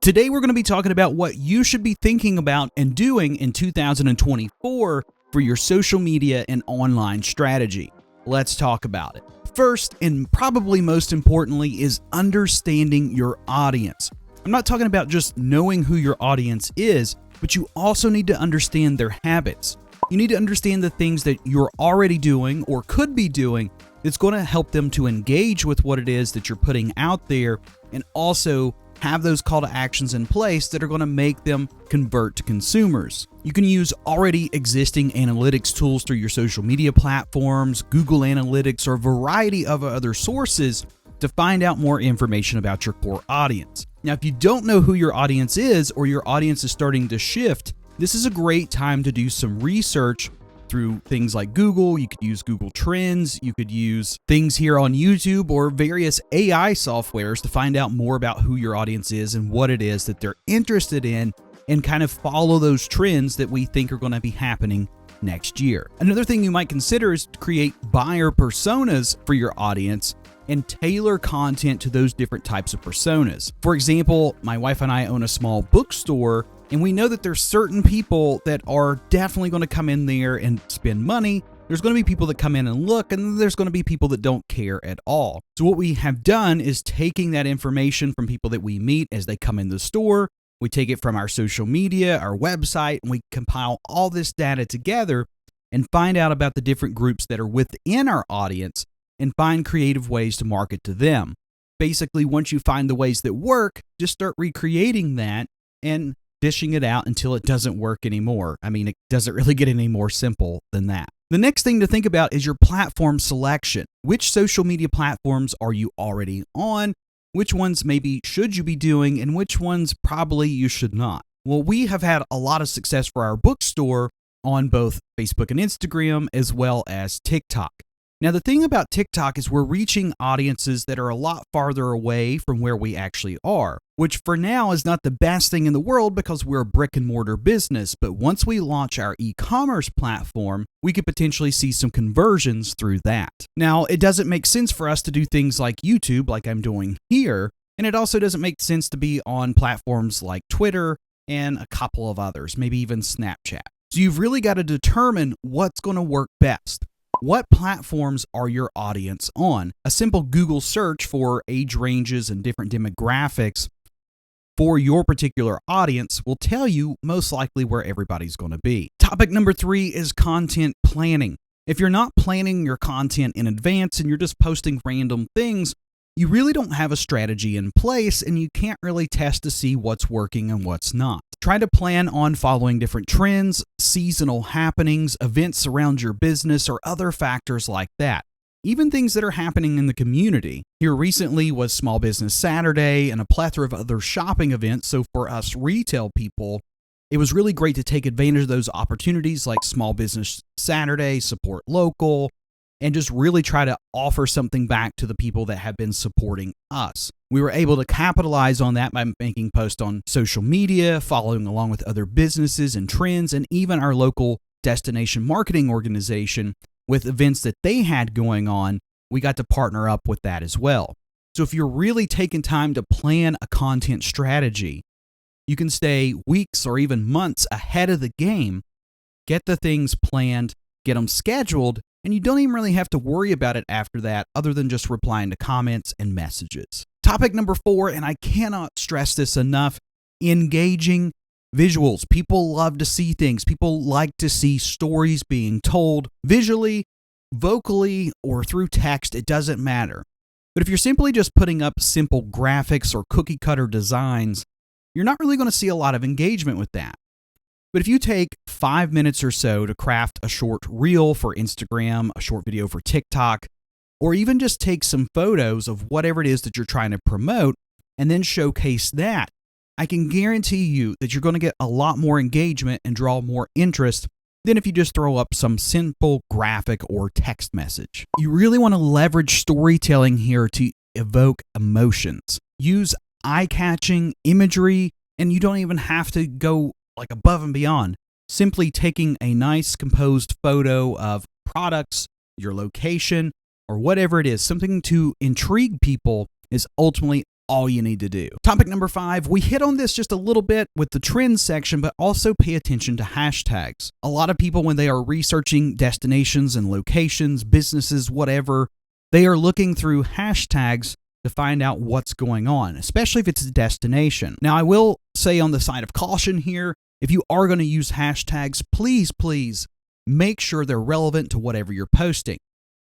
Today we're going to be talking about what you should be thinking about and doing in 2024 for your social media and online strategy. Let's talk about it. First, and probably most importantly, is understanding your audience. I'm not talking about just knowing who your audience is, but you also need to understand their habits. You need to understand the things that you're already doing or could be doing that's going to help them to engage with what it is that you're putting out there, and also have those call to actions in place that are going to make them convert to consumers. You can use already existing analytics tools through your social media platforms, Google Analytics, or a variety of other sources to find out more information about your core audience. Now, if you don't know who your audience is, or your audience is starting to shift, this is a great time to do some research through things like Google. You could use Google Trends, you could use things here on YouTube or various AI softwares to find out more about who your audience is and what it is that they're interested in, and kind of follow those trends that we think are going to be happening next year. Another thing you might consider is to create buyer personas for your audience and tailor content to those different types of personas. For example, my wife and I own a small bookstore, and we know that there's certain people that are definitely going to come in there and spend money. There's going to be people that come in and look, and there's going to be people that don't care at all. So what we have done is taking that information from people that we meet as they come in the store. We take it from our social media, our website, and we compile all this data together and find out about the different groups that are within our audience and find creative ways to market to them. Basically, once you find the ways that work, just start recreating that and dishing it out until it doesn't work anymore. I mean, it doesn't really get any more simple than that. The next thing to think about is your platform selection. Which social media platforms are you already on? Which ones maybe should you be doing, and which ones probably you should not? Well, we have had a lot of success for our bookstore on both Facebook and Instagram, as well as TikTok. Now, the thing about TikTok is we're reaching audiences that are a lot farther away from where we actually are, which for now is not the best thing in the world because we're a brick and mortar business. But once we launch our e-commerce platform, we could potentially see some conversions through that. Now, it doesn't make sense for us to do things like YouTube, like I'm doing here, and it also doesn't make sense to be on platforms like Twitter and a couple of others, maybe even Snapchat. So you've really got to determine what's going to work best. What platforms are your audience on? A simple Google search for age ranges and different demographics for your particular audience will tell you most likely where everybody's going to be. Topic number 3 is content planning. If you're not planning your content in advance and you're just posting random things, you really don't have a strategy in place, and you can't really test to see what's working and what's not. Try to plan on following different trends, seasonal happenings, events around your business, or other factors like that. Even things that are happening in the community. Here recently was Small Business Saturday and a plethora of other shopping events, so for us retail people, it was really great to take advantage of those opportunities like Small Business Saturday, support local, and just really try to offer something back to the people that have been supporting us. We were able to capitalize on that by making posts on social media, following along with other businesses and trends, and even our local destination marketing organization with events that they had going on. We got to partner up with that as well. So if you're really taking time to plan a content strategy, you can stay weeks or even months ahead of the game, get the things planned, get them scheduled, and you don't even really have to worry about it after that, other than just replying to comments and messages. Topic number 4, and I cannot stress this enough, engaging visuals. People love to see things. People like to see stories being told visually, vocally, or through text. It doesn't matter. But if you're simply just putting up simple graphics or cookie cutter designs, you're not really going to see a lot of engagement with that. But if you take 5 minutes or so to craft a short reel for Instagram, a short video for TikTok, or even just take some photos of whatever it is that you're trying to promote and then showcase that, I can guarantee you that you're going to get a lot more engagement and draw more interest than if you just throw up some simple graphic or text message. You really want to leverage storytelling here to evoke emotions. Use eye-catching imagery, and you don't even have to go like above and beyond. Simply taking a nice composed photo of products, your location, or whatever it is, something to intrigue people is ultimately all you need to do. Topic number 5, we hit on this just a little bit with the trends section, but also pay attention to hashtags. A lot of people, when they are researching destinations and locations, businesses, whatever, they are looking through hashtags to find out what's going on, especially if it's a destination. Now, I will say on the side of caution here, if you are going to use hashtags, please make sure they're relevant to whatever you're posting.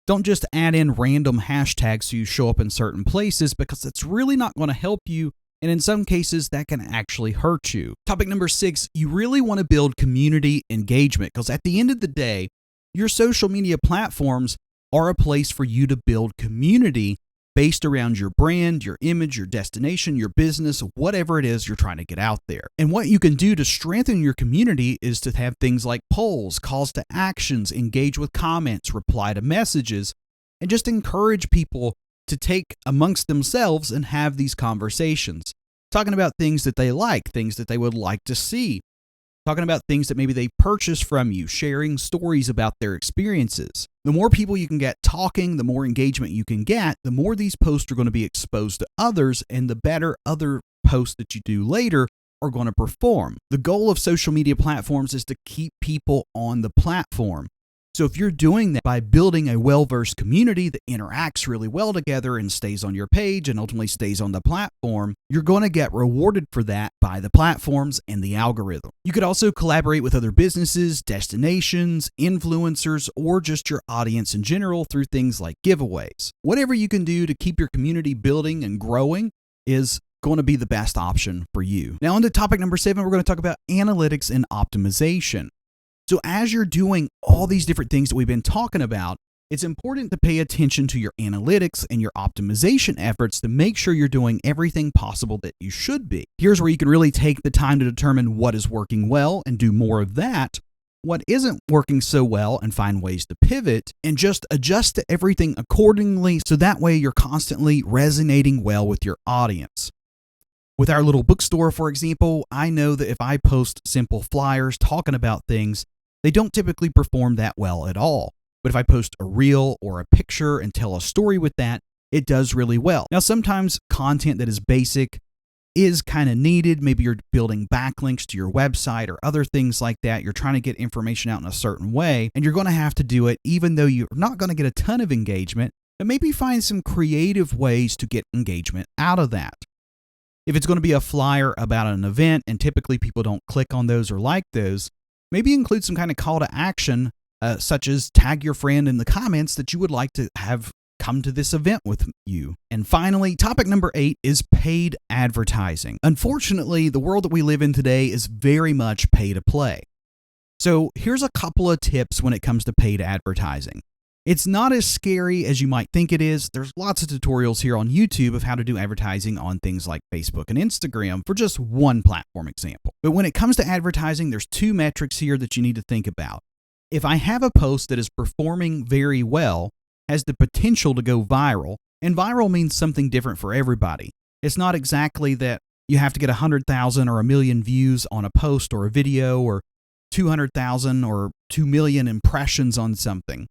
Don't just add in random hashtags so you show up in certain places, because it's really not going to help you, and in some cases that can actually hurt you. Topic number 6, you really want to build community engagement, because at the end of the day, your social media platforms are a place for you to build community based around your brand, your image, your destination, your business, whatever it is you're trying to get out there. And what you can do to strengthen your community is to have things like polls, calls to actions, engage with comments, reply to messages, and just encourage people to take amongst themselves and have these conversations. Talking about things that they like, things that they would like to see. Talking about things that maybe they purchased from you, sharing stories about their experiences. The more people you can get talking, the more engagement you can get, the more these posts are going to be exposed to others, and the better other posts that you do later are going to perform. The goal of social media platforms is to keep people on the platform. So if you're doing that by building a well-versed community that interacts really well together and stays on your page and ultimately stays on the platform, you're going to get rewarded for that by the platforms and the algorithm. You could also collaborate with other businesses, destinations, influencers, or just your audience in general through things like giveaways. Whatever you can do to keep your community building and growing is going to be the best option for you. Now, on to topic number 7, we're going to talk about analytics and optimization. So as you're doing all these different things that we've been talking about, it's important to pay attention to your analytics and your optimization efforts to make sure you're doing everything possible that you should be. Here's where you can really take the time to determine what is working well and do more of that, what isn't working so well and find ways to pivot, and just adjust to everything accordingly so that way you're constantly resonating well with your audience. With our little bookstore, for example, I know that if I post simple flyers talking about things, they don't typically perform that well at all. But if I post a reel or a picture and tell a story with that, it does really well. Now, sometimes content that is basic is kind of needed. Maybe you're building backlinks to your website or other things like that. You're trying to get information out in a certain way, and you're going to have to do it even though you're not going to get a ton of engagement, but maybe find some creative ways to get engagement out of that. If it's going to be a flyer about an event and typically people don't click on those or like those, maybe include some kind of call to action, such as tag your friend in the comments that you would like to have come to this event with you. And finally, topic number 8 is paid advertising. Unfortunately, the world that we live in today is very much pay to play. So here's a couple of tips when it comes to paid advertising. It's not as scary as you might think it is. There's lots of tutorials here on YouTube of how to do advertising on things like Facebook and Instagram for just one platform example. But when it comes to advertising, there's 2 metrics here that you need to think about. If I have a post that is performing very well, has the potential to go viral, and viral means something different for everybody. It's not exactly that you have to get 100,000 or 1 million views on a post or a video or 200,000 or 2 million impressions on something.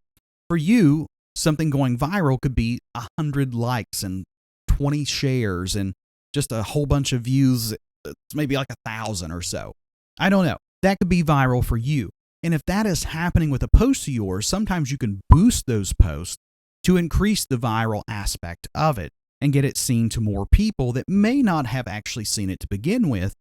For you, something going viral could be 100 likes and 20 shares and just a whole bunch of views. It's maybe like 1,000 or so. I don't know. That could be viral for you. And if that is happening with a post of yours, sometimes you can boost those posts to increase the viral aspect of it and get it seen to more people that may not have actually seen it to begin with.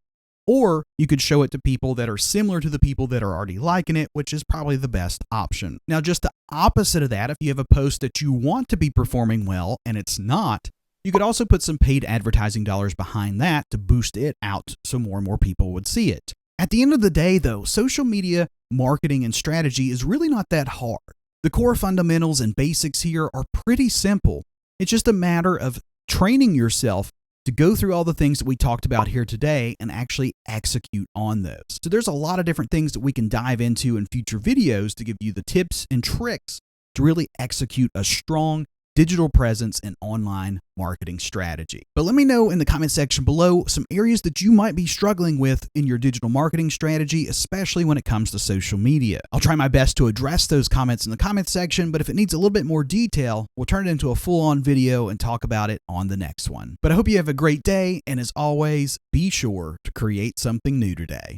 Or you could show it to people that are similar to the people that are already liking it, which is probably the best option. Now, just the opposite of that, if you have a post that you want to be performing well and it's not, you could also put some paid advertising dollars behind that to boost it out so more and more people would see it. At the end of the day, though, social media marketing and strategy is really not that hard. The core fundamentals and basics here are pretty simple. It's just a matter of training yourself to go through all the things that we talked about here today and actually execute on those. So there's a lot of different things that we can dive into in future videos to give you the tips and tricks to really execute a strong digital presence, and online marketing strategy. But let me know in the comment section below some areas that you might be struggling with in your digital marketing strategy, especially when it comes to social media. I'll try my best to address those comments in the comment section, but if it needs a little bit more detail, we'll turn it into a full-on video and talk about it on the next one. But I hope you have a great day, and as always, be sure to create something new today.